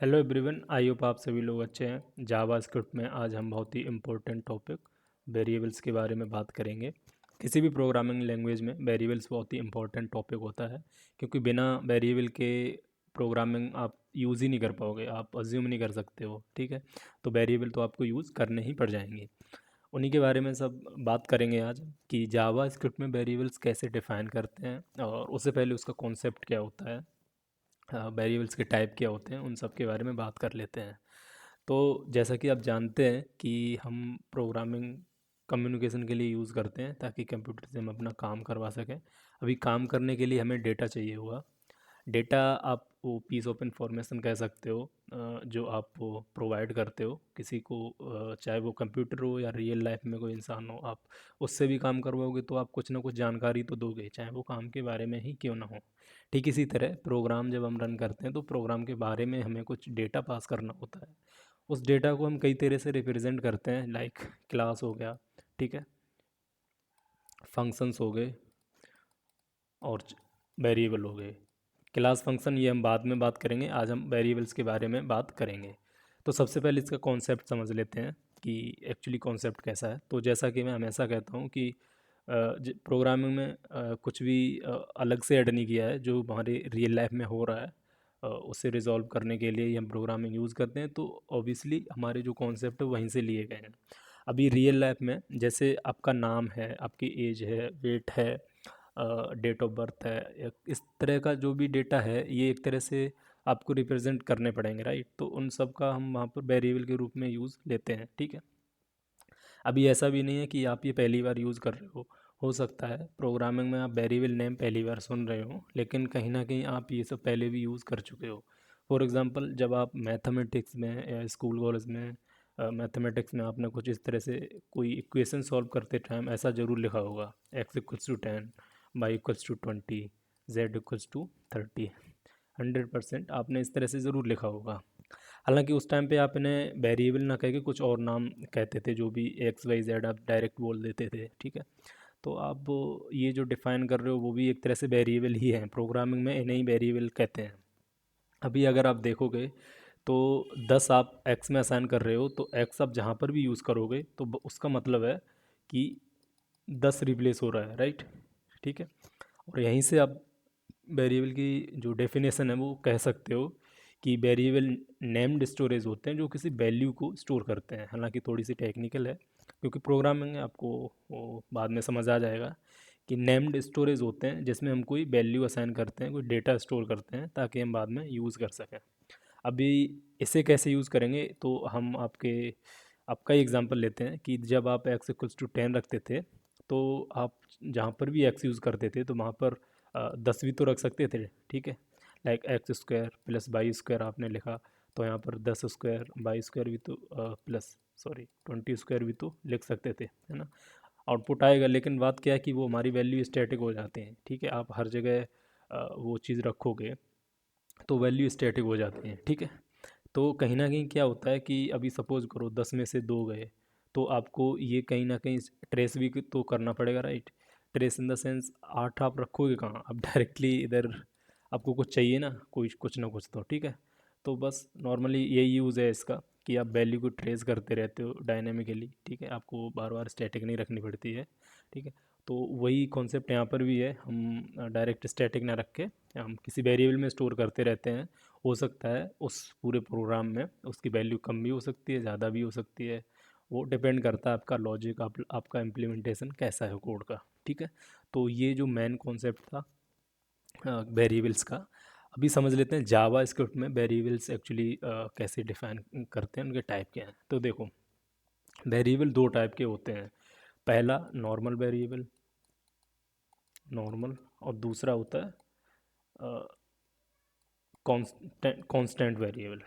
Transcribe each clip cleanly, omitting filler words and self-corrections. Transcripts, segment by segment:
Hello everyone, I hope आप सभी लोग अच्छे हैं। जावा स्क्रिप्ट में आज हम बहुत ही इम्पोर्टेंट टॉपिक वेरिएबल्स के बारे में बात करेंगे। किसी भी प्रोग्रामिंग लैंग्वेज में वेरिएबल्स बहुत ही इम्पोर्टेंट टॉपिक होता है, क्योंकि बिना वेरिएबल के प्रोग्रामिंग आप यूज़ ही नहीं कर पाओगे, आप अज्यूम नहीं कर सकते हो। ठीक है, तो वेरिएबल तो आपको यूज़ करने ही पड़ जाएंगे। उन्हीं के बारे में सब बात करेंगे आज कि जावा स्क्रिप्ट में वेरिएबल्स कैसे डिफ़ाइन करते हैं, और उससे पहले उसका कॉन्सेप्ट क्या होता है, वेरिएबल्स के टाइप क्या होते हैं, उन सब के बारे में बात कर लेते हैं। तो जैसा कि आप जानते हैं कि हम प्रोग्रामिंग कम्युनिकेशन के लिए यूज़ करते हैं ताकि कंप्यूटर से हम अपना काम करवा सकें। अभी काम करने के लिए हमें डेटा चाहिए हुआ। डेटा आप वो पीस ऑफ इंफॉर्मेशन कह सकते हो, जो आप वो प्रोवाइड करते हो किसी को, चाहे वो कंप्यूटर हो या रियल लाइफ में कोई इंसान हो। आप उससे भी काम करवाओगे तो आप कुछ ना कुछ जानकारी तो दोगे, चाहे वो काम के बारे में ही क्यों ना हो। ठीक इसी तरह प्रोग्राम जब हम रन करते हैं तो प्रोग्राम के बारे में हमें कुछ डेटा पास करना होता है। उस डेटा को हम कई तरह से रिप्रेजेंट करते हैं, लाइक क्लास हो गया, ठीक है, फंक्शंस हो गए और वेरिएबल हो गए। क्लास फंक्शन ये हम बाद में बात करेंगे, आज हम वेरिएबल्स के बारे में बात करेंगे। तो सबसे पहले इसका कॉन्सेप्ट समझ लेते हैं कि एक्चुअली कॉन्सेप्ट कैसा है। तो जैसा कि मैं हमेशा कहता हूँ कि प्रोग्रामिंग में कुछ भी अलग से ऐड नहीं किया है, जो हमारे रियल लाइफ में हो रहा है उसे रिजॉल्व करने के लिए ही हम प्रोग्रामिंग यूज़ करते हैं। तो ऑब्वियसली हमारे जो कॉन्सेप्ट है वहीं से लिए गए हैं। अभी रियल लाइफ में जैसे आपका नाम है, आपकी एज है, वेट है, डेट ऑफ बर्थ है, इस तरह का जो भी डेटा है ये एक तरह से आपको रिप्रेजेंट करने पड़ेंगे, राइट। तो उन सब का हम वहाँ पर वेरिएबल के रूप में यूज़ लेते हैं, ठीक है। अभी ऐसा भी नहीं है कि आप ये पहली बार यूज़ कर रहे हो सकता है प्रोग्रामिंग में आप वेरिएबल नेम पहली बार सुन रहे हो, लेकिन कहीं ना कहीं आप ये सब पहले भी यूज़ कर चुके हो। फॉर एग्ज़ाम्पल, जब आप मैथमेटिक्स में या स्कूल कॉलेज में मैथमेटिक्स में आपने कुछ इस तरह से कोई इक्वेशन सॉल्व करते टाइम ऐसा ज़रूर लिखा होगा, X equals to 10, Y equals to 20, Z equals to 30। 100% आपने इस तरह से ज़रूर लिखा होगा। हालांकि उस टाइम पे आप इन्हें वेरिएबल ना कह के कुछ और नाम कहते थे, जो भी एक्स वाई जेड आप डायरेक्ट बोल देते थे, ठीक है। तो आप ये जो डिफ़ाइन कर रहे हो वो भी एक तरह से वेरिएबल ही है, प्रोग्रामिंग में इन्हें ही वेरिएबल कहते हैं। अभी अगर आप देखोगे तो 10 आप एक्स में असाइन कर रहे हो, तो एक्स आप जहाँ पर भी यूज़ करोगे तो उसका मतलब है कि 10 रिप्लेस हो रहा है, राइट। ठीक है, और यहीं से आप वेरिएबल की जो डेफिनेशन है वो कह सकते हो कि वेरिएबल नेम्ड स्टोरेज होते हैं जो किसी वैल्यू को स्टोर करते हैं। हालांकि थोड़ी सी टेक्निकल है, क्योंकि प्रोग्रामिंग में आपको वो बाद में समझ आ जाएगा कि नेम्ड स्टोरेज होते हैं जिसमें हम कोई वैल्यू असाइन करते हैं, कोई डेटा स्टोर करते हैं ताकि हम बाद में यूज़ कर सकें। अभी इसे कैसे यूज़ करेंगे, तो हम आपका ही एग्जांपल लेते हैं कि जब आप एक्स इक्वल्स टू 10 रखते थे, तो आप जहाँ पर भी एक्स यूज़ करते थे तो वहाँ पर 10 भी तो रख सकते थे, ठीक है। Like X square plus Y square आपने लिखा, तो यहाँ पर 10 स्क्वायर वाई स्क्वायर भी तो प्लस सॉरी 20 स्क्वायर भी तो लिख सकते थे, है ना। आउटपुट आएगा, लेकिन बात क्या है कि वो हमारी वैल्यू स्टैटिक हो जाते हैं, ठीक है। आप हर जगह वो चीज़ रखोगे तो वैल्यू स्टैटिक हो जाती हैं, ठीक है। तो कहीं ना कहीं क्या होता है कि अभी सपोज करो 10 में से 2 गए, तो आपको ये कहीं ना कहीं ट्रेस भी तो करना पड़ेगा, right. Trace in the sense 8 आप रखोगे कहाँ, अब डायरेक्टली इधर आपको कुछ चाहिए ना, कोई कुछ ना कुछ तो, ठीक है। तो बस नॉर्मली यही यूज़ है इसका कि आप वैल्यू को ट्रेस करते रहते हो डायनेमिकली, ठीक है। आपको बार बार स्टैटिक नहीं रखनी पड़ती है, ठीक है। तो वही कॉन्सेप्ट यहाँ पर भी है, हम डायरेक्ट स्टैटिक ना रख के हम किसी वेरिएबल में स्टोर करते रहते हैं। हो सकता है उस पूरे प्रोग्राम में उसकी वैल्यू कम भी हो सकती है, ज़्यादा भी हो सकती है। वो डिपेंड करता है आपका लॉजिक, आपका इम्प्लीमेंटेशन कैसा है कोड का, ठीक है। तो ये जो मेन कॉन्सेप्ट था वेरिएबल्स का। अभी समझ लेते हैं जावा स्क्रिप्ट में वेरिएबल्स एक्चुअली कैसे डिफाइन करते हैं, उनके टाइप क्या हैं। तो देखो, वेरिएबल दो टाइप के होते हैं। पहला नॉर्मल वेरिएबल, नॉर्मल, और दूसरा होता है कांस्टेंट वेरिएबल,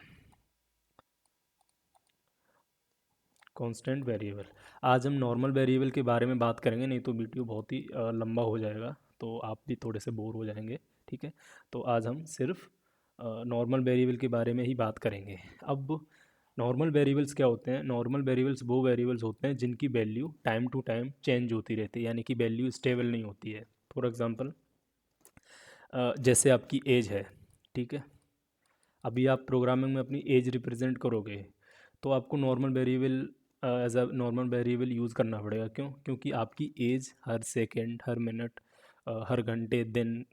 कांस्टेंट वेरिएबल। आज हम नॉर्मल वेरिएबल के बारे में बात करेंगे, नहीं तो वीडियो बहुत ही लंबा हो जाएगा, तो आप भी थोड़े से बोर हो जाएंगे, ठीक है। तो आज हम सिर्फ नॉर्मल वेरिएबल के बारे में ही बात करेंगे। अब नॉर्मल वेरिएबल्स क्या होते हैं? नॉर्मल वेरिएबल्स वो वेरिएबल्स होते हैं जिनकी value time to time change होती रहती है, यानी कि वैल्यू स्टेबल नहीं होती है। फॉर एग्ज़ाम्पल, जैसे आपकी एज है, ठीक है। अभी आप प्रोग्रामिंग में अपनी एज रिप्रेजेंट करोगे तो आपको normal variable as a normal variable use करना पड़ेगा। क्यों? क्योंकि आपकी एज हर सेकंड, हर मिनट, हर घंटे, दिन,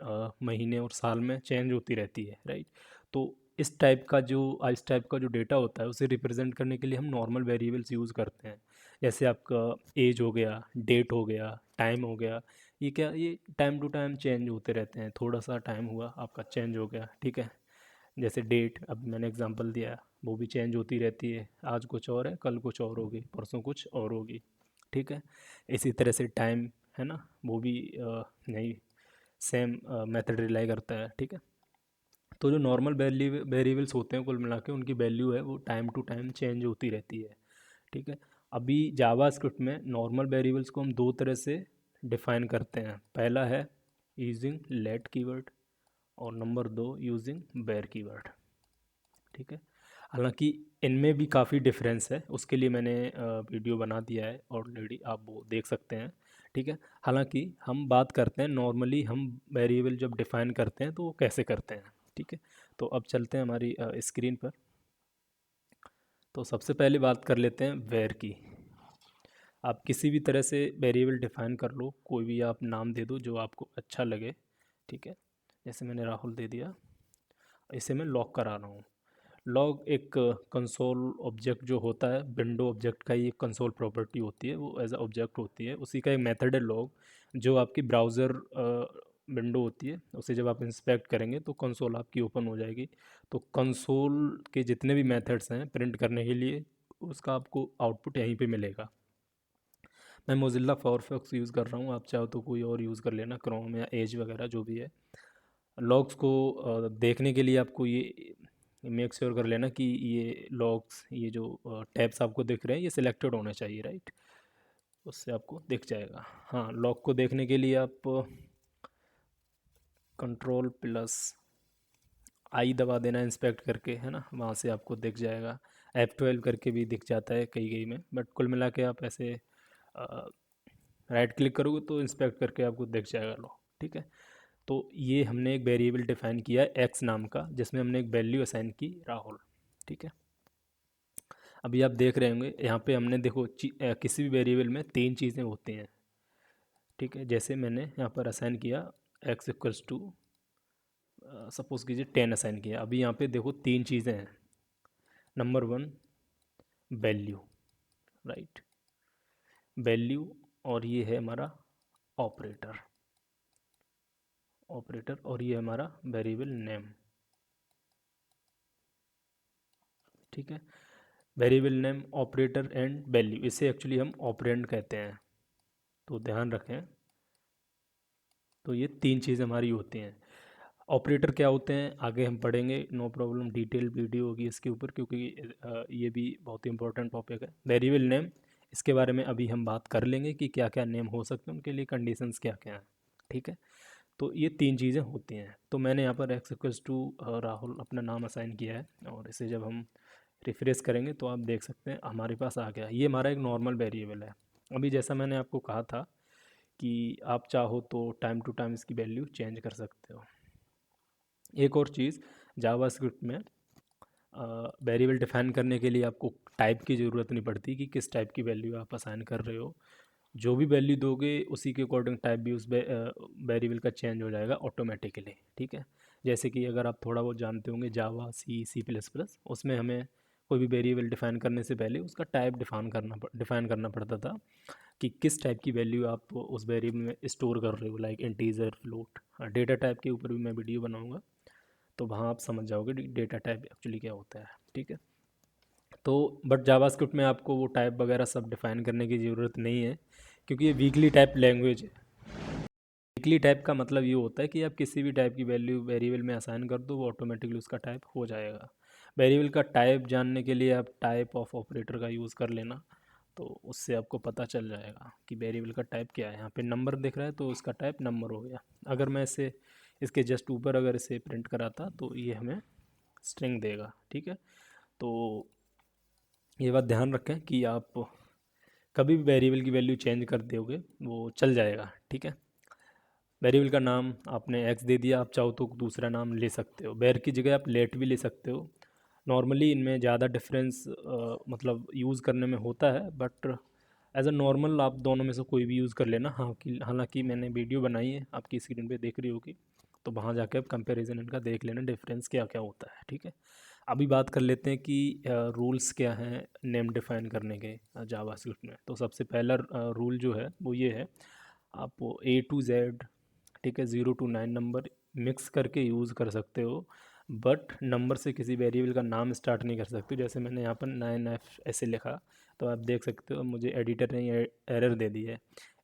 महीने और साल में चेंज होती रहती है, राइट? तो इस टाइप का जो डेटा होता है उसे रिप्रेजेंट करने के लिए हम नॉर्मल वेरिएबल्स यूज़ करते हैं। जैसे आपका एज हो गया, डेट हो गया, टाइम हो गया। ये टाइम टू टाइम चेंज होते रहते हैं। थोड़ा सा टाइम हुआ आपका, चेंज हो गया, ठीक है। जैसे डेट, अब मैंने एग्जांपल दिया, वो भी चेंज होती रहती है। आज कुछ और है, कल कुछ और होगी, परसों कुछ और होगी, ठीक है। इसी तरह से टाइम है ना, वो भी नहीं, सेम मेथड रिलाई करता है, ठीक है। तो जो नॉर्मल वेरिएबल्स होते हैं कुल मिला के उनकी वैल्यू है वो टाइम टू टाइम चेंज होती रहती है, ठीक है। अभी जावास्क्रिप्ट में नॉर्मल वेरिएबल्स को हम दो तरह से डिफाइन करते हैं। पहला है यूजिंग लेट कीवर्ड और नंबर दो यूजिंग वेर कीवर्ड, ठीक है। हालांकि इनमें भी काफ़ी डिफरेंस है, उसके लिए मैंने वीडियो बना दिया है ऑलरेडी, आप वो देख सकते हैं, ठीक है। हालांकि हम बात करते हैं नॉर्मली हम वेरिएबल जब डिफाइन करते हैं तो वो कैसे करते हैं, ठीक है। तो अब चलते हैं हमारी स्क्रीन पर। तो सबसे पहले बात कर लेते हैं वेर की। आप किसी भी तरह से वेरिएबल डिफाइन कर लो, कोई भी आप नाम दे दो जो आपको अच्छा लगे, ठीक है। जैसे मैंने राहुल दे दिया, इसे मैं लॉक करा रहा हूँ। लॉग एक कंसोल ऑब्जेक्ट जो होता है, विंडो ऑब्जेक्ट का ही एक कंसोल प्रॉपर्टी होती है, वो एज अ ऑब्जेक्ट होती है, उसी का एक मेथड है लॉग। जो आपकी ब्राउज़र विंडो होती है उसे जब आप इंस्पेक्ट करेंगे तो कंसोल आपकी ओपन हो जाएगी। तो कंसोल के जितने भी मेथड्स हैं प्रिंट करने के लिए, उसका आपको आउटपुट यहीं पे मिलेगा। मैं मोजिल्ला फायरफॉक्स यूज़ कर रहा हूँ, आप चाहो तो कोई और यूज़ कर लेना, क्रोम या एज वगैरह जो भी है। लॉग्स को देखने के लिए आपको ये मेक श्योर कर लेना कि ये लॉग्स, ये जो टैब्स आपको दिख रहे हैं ये सिलेक्टेड होने चाहिए, राइट? उससे आपको दिख जाएगा। हाँ, लॉग को देखने के लिए आप कंट्रोल प्लस आई दबा देना इंस्पेक्ट करके, है ना, वहाँ से आपको दिख जाएगा। F12 करके भी दिख जाता है कई कई में, बट कुल मिला के आप ऐसे राइट क्लिक करोगे तो इंस्पेक्ट करके आपको दिख जाएगा लॉग, ठीक है। तो ये हमने एक वेरिएबल डिफाइन किया है एक्स नाम का, जिसमें हमने एक वैल्यू असाइन की राहुल, ठीक है। अभी आप देख रहे होंगे यहाँ पे हमने देखो किसी भी वेरिएबल में तीन चीज़ें होती हैं, ठीक है। जैसे मैंने यहाँ पर असाइन किया एक्स इक्वल्स टू, सपोज कीजिए 10 असाइन किया। अभी यहाँ पे देखो तीन चीज़ें हैं। Number one, value, right, value, और ये है हमारा ऑपरेटर, और ये हमारा वेरिएबल नेम, ठीक है। Variable name, operator and value, इसे एक्चुअली हम ऑपरेंड कहते हैं, तो ध्यान रखें। तो ये तीन चीज़ हमारी होती हैं। ऑपरेटर क्या होते हैं आगे हम पढ़ेंगे, नो प्रॉब्लम, डिटेल वीडियो होगी इसके ऊपर, क्योंकि ये भी बहुत इंपॉर्टेंट टॉपिक है। वेरिएबल नेम, इसके बारे में अभी हम बात कर लेंगे कि क्या क्या नेम हो सकते हैं, उनके लिए कंडीशंस क्या क्या हैं, ठीक है। तो ये तीन चीज़ें होती हैं। तो मैंने यहाँ पर एक्स इक्वल्स टू राहुल अपना नाम असाइन किया है, और इसे जब हम रिफ्रेश करेंगे तो आप देख सकते हैं हमारे पास आ गया। ये हमारा एक नॉर्मल वेरिएबल है। अभी जैसा मैंने आपको कहा था कि आप चाहो तो टाइम टू टाइम इसकी वैल्यू चेंज कर सकते हो। एक और चीज़, जावास्क्रिप्ट में वेरिएबल डिफाइन करने के लिए आपको टाइप की ज़रूरत नहीं पड़ती कि किस टाइप की वैल्यू आप असाइन कर रहे हो। जो भी वैल्यू दोगे उसी के अकॉर्डिंग टाइप भी उस वेरिएबल का चेंज हो जाएगा ऑटोमेटिकली, ठीक है। जैसे कि अगर आप थोड़ा बहुत जानते होंगे जावा, सी प्लस प्लस, उसमें हमें कोई भी वेरिएबल डिफाइन करने से पहले उसका टाइप डिफाइन करना पड़ता था कि किस टाइप की वैल्यू आप उस वेरिएबल में स्टोर कर रहे हो, like integer, float. Data type के ऊपर भी मैं वीडियो बनाऊंगा, तो वहाँ आप समझ जाओगे डेटा टाइप एक्चुअली क्या होता है, ठीक है। तो बट जावास्क्रिप्ट में आपको वो टाइप वगैरह सब डिफाइन करने की ज़रूरत नहीं है, क्योंकि ये वीकली टाइप लैंग्वेज है। वीकली टाइप का मतलब ये होता है कि आप किसी भी टाइप की वैल्यू वेरिएबल में असाइन कर दो, वो ऑटोमेटिकली उसका टाइप हो जाएगा। वेरिएबल का टाइप जानने के लिए आप टाइप ऑफ ऑपरेटर का यूज़ कर लेना, तो उससे आपको पता चल जाएगा कि वेरिएबल का टाइप क्या है। यहाँ पे नंबर दिख रहा है तो उसका टाइप नंबर हो गया। अगर मैं इसे इसके जस्ट ऊपर अगर इसे प्रिंट कराता तो ये हमें स्ट्रिंग देगा, ठीक है। तो ये बात ध्यान रखें कि आप कभी भी वेरिएबल की वैल्यू चेंज कर दोगे वो चल जाएगा, ठीक है। वेरिएबल का नाम आपने एक्स दे दिया, आप चाहो तो दूसरा नाम ले सकते हो, बेर की जगह आप लेट भी ले सकते हो। नॉर्मली इनमें ज़्यादा डिफरेंस मतलब यूज़ करने में होता है, बट एज अ नॉर्मल आप दोनों में से कोई भी यूज़ कर लेना। हाँ कि हालांकि मैंने वीडियो बनाई है, आपकी स्क्रीन पे देख रही होगी, तो वहाँ जाके आप कंपैरिजन इनका देख लेना, डिफरेंस क्या क्या होता है, ठीक है। अभी बात कर लेते हैं कि रूल्स क्या हैं नेम डिफाइन करने के जावास्क्रिप्ट में। तो सबसे पहला रूल जो है वो ये है, आप A to Z, ठीक है, 0 to 9 नंबर मिक्स करके यूज़ कर सकते हो, बट नंबर से किसी वेरिएबल का नाम स्टार्ट नहीं कर सकते। जैसे मैंने यहाँ पर 9F ऐसे लिखा, तो आप देख सकते हो मुझे एडिटर ने ये एरर दे दी है,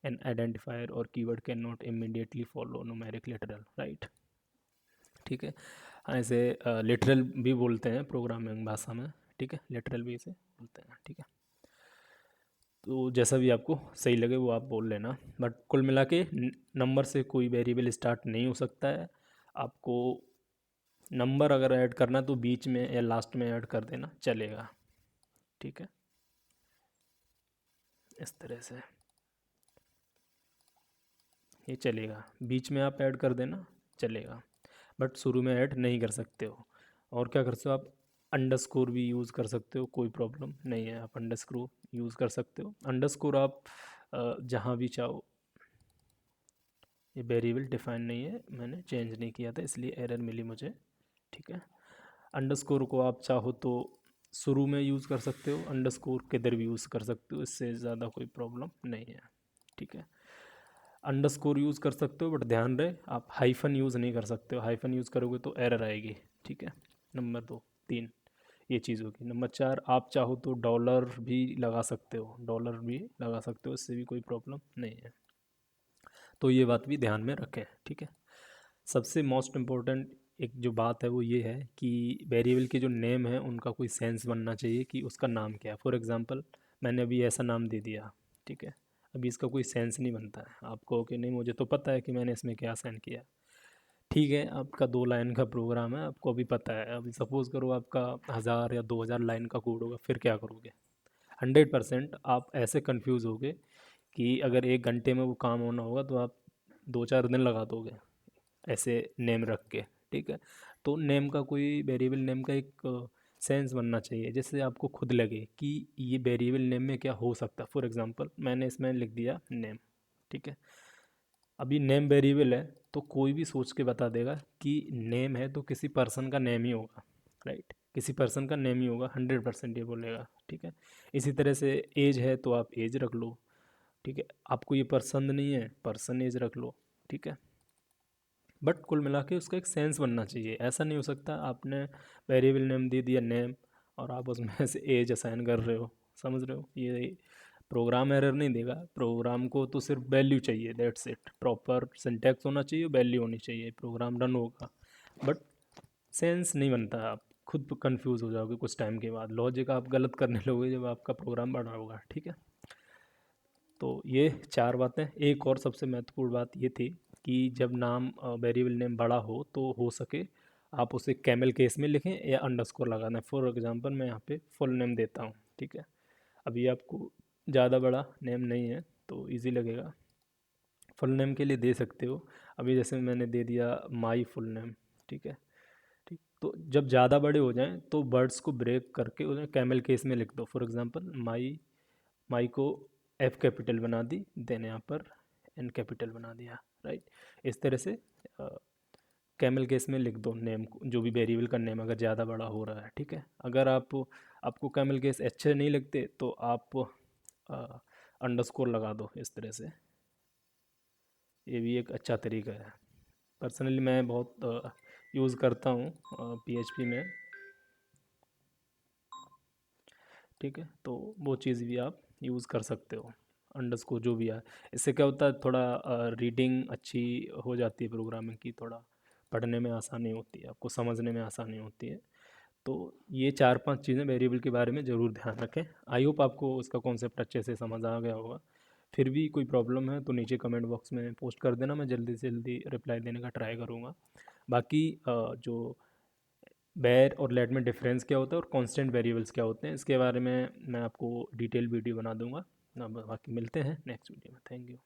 एन आइडेंटिफायर और keyword can not immediately follow numeric literal, right, ठीक है। हाँ, ऐसे लिटरल भी बोलते हैं प्रोग्रामिंग भाषा में, ठीक है, लिटरल भी इसे बोलते हैं, ठीक है। तो जैसा भी आपको सही लगे वो आप बोल लेना, बट कुल मिला के नंबर से कोई वेरिएबल स्टार्ट नहीं हो सकता है। आपको नंबर अगर ऐड करना तो बीच में या लास्ट में ऐड कर देना चलेगा, ठीक है, इस तरह से ये चलेगा। बीच में आप ऐड कर देना चलेगा, बट शुरू में ऐड नहीं कर सकते हो। और क्या कर सकते हो आप, अंडरस्कोर भी यूज़ कर सकते हो, कोई प्रॉब्लम नहीं है, आप अंडरस्कोर यूज़ कर सकते हो। अंडरस्कोर आप जहाँ भी चाहो, ये वेरिएबल डिफाइन नहीं है, मैंने चेंज नहीं किया था इसलिए एरर मिली मुझे, ठीक है। अंडरस्कोर को आप चाहो तो शुरू में यूज़ कर सकते हो, अंडरस्कोर किधर भी यूज़ कर सकते हो, इससे ज़्यादा कोई प्रॉब्लम नहीं है, ठीक है। अंडरस्कोर यूज़ कर सकते हो, बट ध्यान रहे आप हाइफन यूज़ नहीं कर सकते हो, हाइफन यूज़ करोगे तो एरर आएगी, ठीक है। नंबर 2, 3 ये चीज़ होगी। नंबर 4, आप चाहो तो डॉलर भी लगा सकते हो, डॉलर भी लगा सकते हो, इससे भी कोई प्रॉब्लम नहीं है। तो ये बात भी ध्यान में रखें, ठीक है। सबसे मोस्ट इम्पोर्टेंट एक जो बात है वो ये है कि वेरिएबल के जो नेम है उनका कोई सेंस बनना चाहिए कि उसका नाम क्या है। फॉर एग्जांपल मैंने अभी ऐसा नाम दे दिया, ठीक है, अभी इसका कोई सेंस नहीं बनता है आपको कि नहीं, मुझे तो पता है कि मैंने इसमें क्या साइन किया, ठीक है। आपका 2 लाइन का प्रोग्राम है, आपको अभी पता है, अभी सपोज़ करो आपका 1000 या 2000 लाइन का कोड होगा, फिर क्या करोगे? 100% आप ऐसे कंफ्यूज होगे कि अगर 1 घंटे में वो काम होना होगा तो आप 2 4 दिन लगा दोगे ऐसे नेम रख के, ठीक है। तो नेम का कोई वेरिएबल नेम का एक सेंस बनना चाहिए, जिससे आपको खुद लगे कि ये वेरिएबल नेम में क्या हो सकता है। फॉर एग्जांपल मैंने इसमें लिख दिया नेम, ठीक है, अभी नेम वेरिएबल है तो कोई भी सोच के बता देगा कि नेम है तो किसी पर्सन का नेम ही होगा, राइट, किसी पर्सन का नेम ही होगा, 100% ये बोलेगा, ठीक है। इसी तरह से एज है तो आप एज रख लो, ठीक है, आपको ये पसंद नहीं है पर्सन एज रख लो, ठीक है। बट कुल मिला के उसका एक सेंस बनना चाहिए, ऐसा नहीं हो सकता आपने वेरिएबल नेम दे दिया नेम और आप उसमें से एज असाइन कर रहे हो, समझ रहे हो, ये प्रोग्राम एरर नहीं देगा। प्रोग्राम को तो सिर्फ वैल्यू चाहिए, दैट्स इट, प्रॉपर सिंटैक्स होना चाहिए, वैल्यू होनी चाहिए, प्रोग्राम रन होगा, बट सेंस नहीं बनता। आप खुद कंफ्यूज हो जाओगे कुछ टाइम के बाद, लॉजिक आप गलत करने लगोगे जब आपका प्रोग्राम बढ़ रहा होगा, ठीक है। तो ये 4 बातें। एक और सबसे महत्वपूर्ण बात ये थी कि जब नाम वेरिएबल नेम बड़ा हो तो हो सके आप उसे कैमल केस में लिखें या अंडरस्कोर लगाना है। फॉर एग्जांपल मैं यहाँ पे फुल नेम देता हूँ, ठीक है, अभी आपको ज़्यादा बड़ा नेम नहीं है तो इजी लगेगा, फुल नेम के लिए दे सकते हो। अभी जैसे मैंने दे दिया माई फुल नेम, ठीक है, ठीक। तो जब ज़्यादा बड़े हो जाएं तो वर्ड्स को ब्रेक करके उन्हें कैमल केस में लिख दो। फॉर एग्जांपल माई, माई को एफ कैपिटल बना दी, देन यहाँ पर एन कैपिटल बना दिया, राइट। इस तरह से कैमल केस में लिख दो नेम को, जो भी वेरिएबल का नेम अगर ज़्यादा बड़ा हो रहा है, ठीक है। अगर आपको कैमल केस अच्छे नहीं लगते तो आप अंडरस्कोर लगा दो इस तरह से, ये भी एक अच्छा तरीका है। पर्सनली मैं बहुत यूज़ करता हूँ PHP में, ठीक है, तो वो चीज़ भी आप यूज़ कर सकते हो, अंडरस्कोर जो भी है। इससे क्या होता है, थोड़ा रीडिंग अच्छी हो जाती है प्रोग्रामिंग की, थोड़ा पढ़ने में आसानी होती है, आपको समझने में आसानी होती है। तो ये 4 5 चीज़ें वेरिएबल के बारे में ज़रूर ध्यान रखें। आई होप आपको उसका कॉन्सेप्ट अच्छे से समझ आ गया होगा। फिर भी कोई प्रॉब्लम है तो नीचे कमेंट बॉक्स में पोस्ट कर देना, मैं जल्दी से जल्दी रिप्लाई देने का ट्राई करूँगा। बाकी जो बेर और लेट में डिफरेंस क्या होता है और कांस्टेंट वेरिएबल्स क्या होते हैं, इसके बारे में मैं आपको डिटेल वीडियो बना दूंगा। बाकी मिलते हैं नेक्स्ट वीडियो में, थैंक यू।